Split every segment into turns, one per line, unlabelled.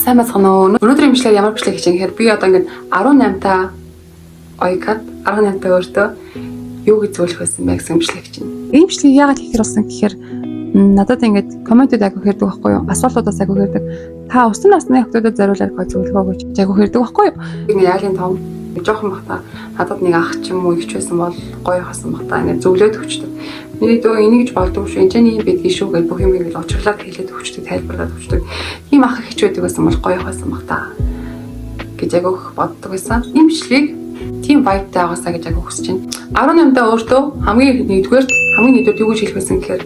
сайн байна уу? Өнөөдөр имжлэг ямар бичлэг хийж байгаа гэхээр би одоо ингээд 18 та ойкад 18 та өөртөө юу гэж зөвлөх байсан бэ гэсэн имжлэг хийж байна. Имжлэг яагаад хийхэр болсон гэхээр надад ингээд комментүүд агуу хэрдэг байхгүй юу? Асуултуудаас агуу хэрдэг. Та өсвөр насны хүүхдүүдэд зориулаад гоо зөвлөгөө өгч агуу хэрдэг байхгүй юу? Би яалийн том жоохон бахта надад нэг ах ч юм уу ихч байсан бол гоё хасан бахта ингээд зөвлөд өгчдөг. Миний дөө энийг ч болдгоо шүү. Энд чинь юм бидгийг шүү гэж бүх юм ингээд очрлаад хэлээд өгчдөг, тайлбарлаад өгчдөг. Ийм ах ихч байдаг байсан бол гоё хасан бахта гэж агуух боддог байсан. Имжлэг тийм вайбтай байгаасаа гэж агуух хүсэж байна. 18 даа өөртөө хамгийн нэгдүгээр юу гэж хэлэх байсан гэхээр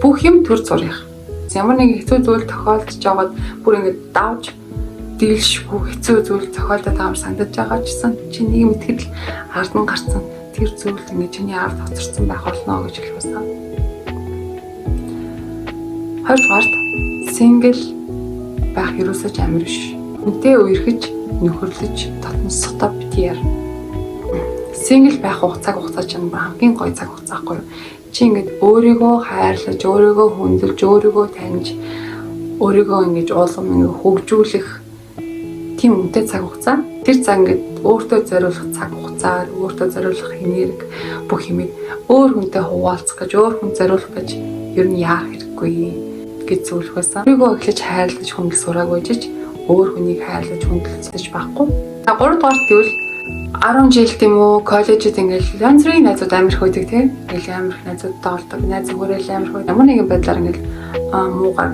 бүх юм төр зурих. Ямар нэг хэцүү зүйл тохиолдож байгаад бүр ингээд давж дийлшгүй хэцүү зүйл тохиолдоод байгаа юм санагдаж байгаа чсэн чи нэг мэтгэл ардан гарцсан тэр зүйл ингээд чиний ард хоцорсон байх болно гэж хэлэх байсан. Хоёрдугаарт сингл байх ерөөсөө ч амар биш. Үнтэй үерхэж, нөхөрлөж, татна сотоо битээр. Сингл байх хугацаа чинь хамгийн гоё цаг хугацаа байхгүй юу? Чи ингээд өөрийгөө хайрлаж, өөрийгөө хүндэлж, өөрийгөө таньж, өөрийгөө ингэж уулгам ингэ хөгжүүлэх тийм үнэтэй цаг хугацаа. Тэр цаг ингээд өөртөө зориулах цаг хугацаа, өөртөө зориулах энерги бүх юмыг өөр хүнтэй хуваалцах гэж, өөр хүн зориулах гэж ер нь яах хэрэггүй гэж зөвлөх байсан. Өөрийгөө эхлэж хайрлаж, хүндэл сураагүй жиж, өөр хүнийг хайрлаж, хүндэлж байхгүй. За 3 дугаарт гэвэл 10 жил тийм үү коллежид ингээл янз бүрийн найзууд амирх байдаг тийм. Ингээл амирх найзуудтай олдог. Найз зүгээрэл амирх байдаг. Ямар нэгэн байдлаар ингээл муугаар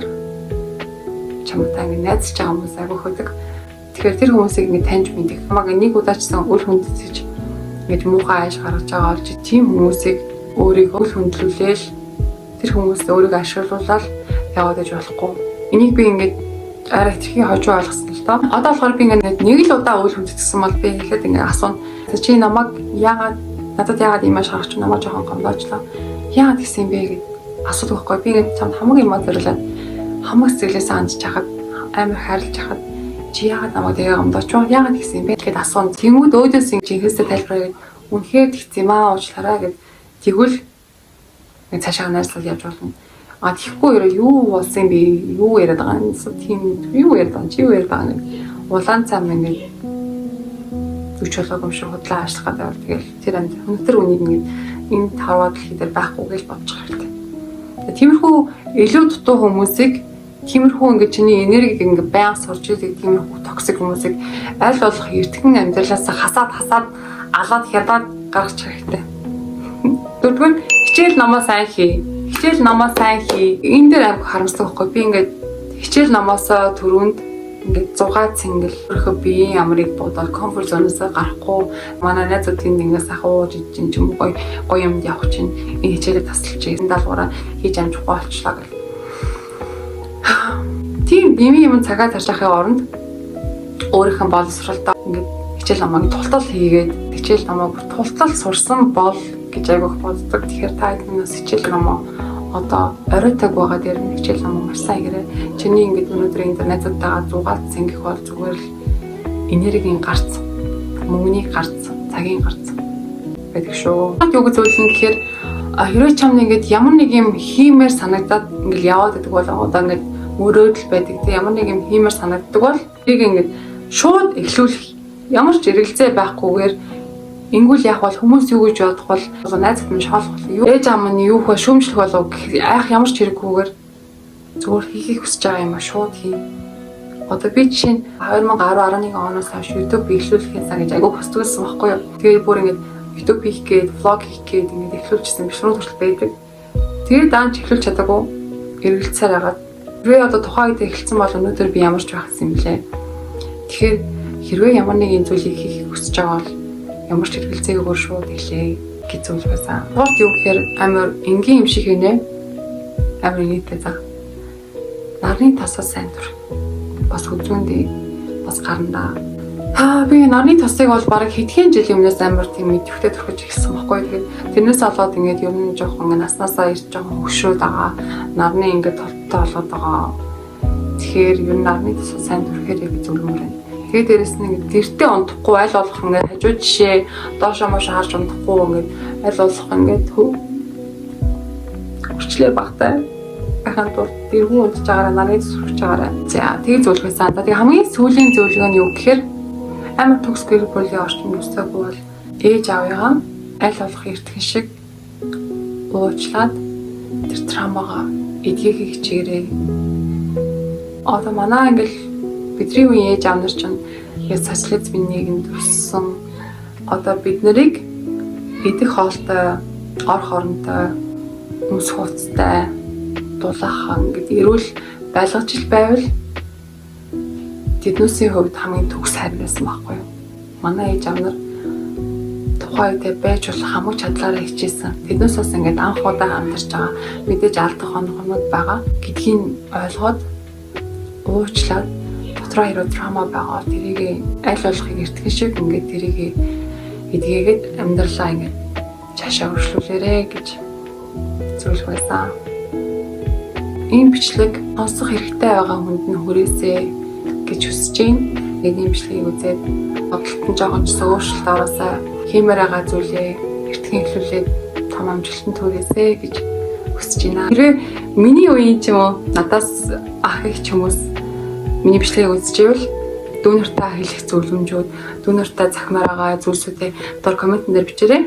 чамтай ингээл найзч байгаа хүмүүс агуулх байдаг. Тэгэхээр тэр хүмүүсийг ингээд таньж мэдэх. Хамаагүй нэг удаачсан үл хүндэтгэж ингээд муухай ааш гаргаж байгаа олж тийм хүмүүсийг өөрийгөө үл хүндлүүлээл тэр хүмүүст өөрийгөө ашиглуулаад яваад иж болохгүй. Энийг би ингээд арай ихтгэхийн хожуу ойлгосон л доо. Одоо болохоор би ингээд нэг л удаа үйл хөдлөсөн бол би ихэд ингээд асууна. Чи намайг надад яагаад ийм маш харагч намайг жоохон гомдоочлаа. Яагаад гэсэн юм бэ гэж асуудаг байхгүй. Би ингээд чамд хамгийн юм зориулаад хамаг сэтгэлээс хандж чахад амар хайрлаж чахад чи яагаад намайг тэгээ гомдооч вэ? Яагаад гэсэн юм бэ гэхэд асууна. Тэнгүүд өөдөөс ингээд жинхэнэсээ тайлбараад үнэхээр тэгсэн юм аа уучлаарай гэд тэгвэл ингээд цаашаа найзлал явж болно. А тэгэхгүй юу болсон бэ? Юу яриад байгаа юм? Тийм юу яриад байгаа? Чи юу яриад байгаа юм? Улаан цам ингээд үч болоог юм шиг худлаа ажиллахад байвал тэгэл тэр амт өнөтөр үнийг ингээд энэ таваад дэлхий дээр байхгүй гэж бодчих хэрэгтэй. Тиймэрхүү илүү дутуу хүмүүсийг тиймэрхүү ингээд чиний энергийг ингээд байнга сурж идэг тиймэрхүү токсик хүмүүсийг аль болох эртхэн амьдралаас хасаад алаад хядаад гаргачих хэрэгтэй. Дөрөвдүгээр хичээл номоо сайн хий. Хичээл номоо сайн хий. Энэ дээр амар харамсдаг байхгүй. Би ингээд хичээл номоосоо түрүүнд ингээд 6 цингэл өөрийнхөө биеийн амрыг бодоод комфорт зоноос гарахгүй манай найзуудын ингээс ахууж ижин ч юм уу гоё юмд явах чинь энэ хичээлээ тасалж энэ даалгавраа хийж амжихгүй болчлаа гэх. Тийм бими юм цагаа таржахын оронд өөрийнхөө боловсролтой ингээд хичээл номыг тултал хийгээд хичээл номыг тултал сурсан бол гэж айгүйх боддог. Тэгэхээр та энэс хичээл номоо одоо оройтойг байгаа дээр нэг хичээл номоо маш сайн хэрэг. Чиний ингээд өнөөдөр интернеттэйгаа зугаалт зингэх бол зүгээр л энергийн гарц, мөнгөний гарц, цагийн гарц байдаг шүү. Юу гэж зөвлөн гэхээр хэрвээ чамд ингээд ямар нэг юм хиймээр санагдаад ингээд яваад байдаг бол одоо ингээд мөрөөдөл байдаг. Тэг ямар нэг юм хиймээр санагддаг бол тийг ингээд шууд эхлүүлэх ямар ч эргэлзээ байхгүйгээр ингүүл яах бол хүмүүс юу гэж бодох бол найзад минь шоолох бол ээж аав минь юу хөө шүүмжлэх болов айх ямар ч хэрэггүйгээр зүгээр хийхийг хүсэж байгаа юм а шууд хий. Одоо би жишээ нь 2010-11 оноос хойш YouTube эхлүүлэхээс гэж айгүй хүсдэгсэн байхгүй юу. Тэгээд бүр ингээд YouTube хийх гээд vlog хийх гээд ингээд эхлүүлчихсэн биш рүү хүртэл байдаг. Тэгээд даанч эхлүүлж чадаагүй эргэлцээр хагаад хэрвээ одоо тухайн үед эхэлсэн бол өнөөдөр би ямар ч байх гэсэн юм блэ. Тэгэхээр хэрвээ ямар нэг юм зүйлийг хийх хүсэж байгаа бол ямар ч хэрэгэлцээгээр шууд хэлээ гэж зөвлөх байсан. Гурт юу гэхээр амар энгийн юм шиг хийнэ. Амар нийтээ заа. Нарны тасаа сайн дур. Бас хүзүүндээ бас гарандаа. Би нарны тасыг бол бараг хэдхэн жилийн өмнөөс амар тийм мэдвэхтэй төрхөж эхэлсэн байхгүй. Тэгээд тэрнээс болоод ингээд ер нь жоохон ингээд наснасаа ирж жоохон хөшрөөд байгаа. Нарны ингээд толттой болоод байгаа. Тэгэхээр ер нь нарны тасаа сайн дүрхээр яг зөвлөмөр байна. Тэгээд дээрэс нь гэртээ унтахгүй аль болох ингээд хажуу жишээ доошоо моошоо харж унтахгүй ингээд аль болох ингээд хөрчлээ багтай байханд тулд дэргүү унтж байгаараа нарыг сурч байгаараа. За тэгээ зөвлөх байсан. Тэгээ хамгийн сүүлийн зөвлөгөө нь юу гэхээр амар төгс гэр бүлийн орчинд өсөөгүй бол ээж аавыгаа аль болох эртхэн шиг уучлаад тэр травмагаа эдгэхийг хичээрээ. Одоо манай ингээл бидний үеийн ээж аав нар чинь социализмын нийгэмд өссөн. Одоо бид нарыг идэх хоолтой, ор хоронтой, өмс хувцастай, дулаахан гэдэг эрүүл байлгаж ил байвал тэднүүсийн хувьд хамгийн төгс харин байсан байхгүй юу? Манай ээж аав нар тухайн үедээ байж болох хамаг чадлаараа хичээсэн. Тэднээс бас ингээд анх удаа хамтарч байгаа мэдээж алдах хоногнууд байгаа гэдгийг ойлгоод уучлаад дотроо хэрэг траума байгаа тэрийг аль болохыг эртхэн шиг ингээд тэрийг эдгээгээд амьдралаа ингээд цаашаа өргөжлүүлээрэ гэж зөвлөх байсан. Ийм бичлэг сонсох хэрэгтэй байгаа хүнд нь хүрээсэй гэж хүсэж байна. Нэг ийм бичлэгийг үзээд бодлолтон жоохон ч өөрчлөлт ороосаа хиймээр байгаа зүйлээ эртхэн эхлүүлээд том амжилтанд хүрээсэй гэж хүсэж байна. Хэрвээ миний үеийн ч юм уу надаас ах их ч хүмүүс миний бичлэгийг үзчихвэл дүүнэртээ хэлэх зөвлөмжүүд, дүүнэртээ захимаар байгаа зүйлсүүдээ дор комментэн дээр бичээрэй.